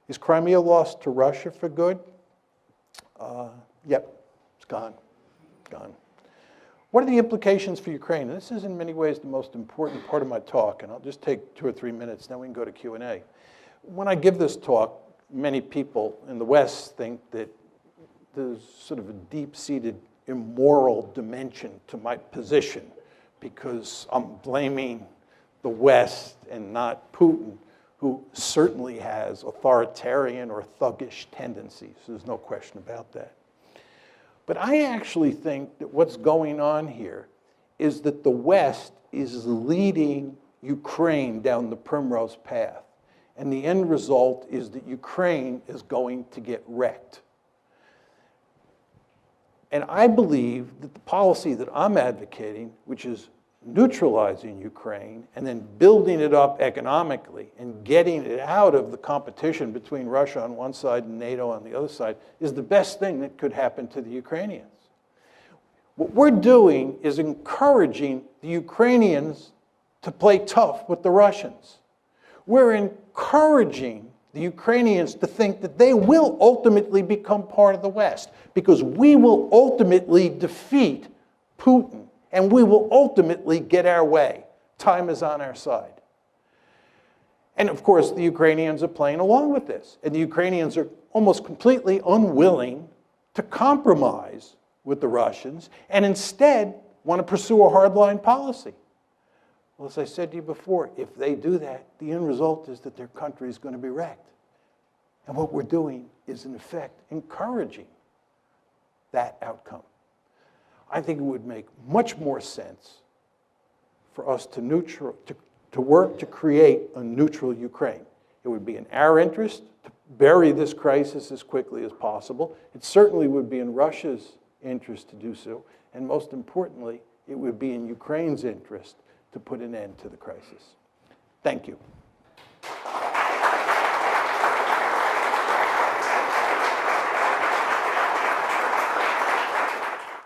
Is Crimea lost to Russia for good? Yep, it's gone, gone. What are the implications for Ukraine? This is in many ways the most important part of my talk, and I'll just take 2 or 3 minutes, then we can go to Q&A. When I give this talk, many people in the West think that there's sort of a deep-seated immoral dimension to my position because I'm blaming the West and not Putin, who certainly has authoritarian or thuggish tendencies. There's no question about that. But I actually think that what's going on here is that the West is leading Ukraine down the primrose path. And the end result is that Ukraine is going to get wrecked. And I believe that the policy that I'm advocating, which is neutralizing Ukraine and then building it up economically and getting it out of the competition between Russia on one side and NATO on the other side, is the best thing that could happen to the Ukrainians. What we're doing is encouraging the Ukrainians to play tough with the Russians. We're encouraging the Ukrainians to think that they will ultimately become part of the West because we will ultimately defeat Putin and we will ultimately get our way. Time is on our side. And of course, the Ukrainians are playing along with this. And the Ukrainians are almost completely unwilling to compromise with the Russians and instead want to pursue a hardline policy. Well, as I said to you before, if they do that, the end result is that their country is going to be wrecked. And what we're doing is, in effect, encouraging that outcome. I think it would make much more sense for us to work to create a neutral Ukraine. It would be in our interest to bury this crisis as quickly as possible. It certainly would be in Russia's interest to do so. And most importantly, it would be in Ukraine's interest to put an end to the crisis. Thank you.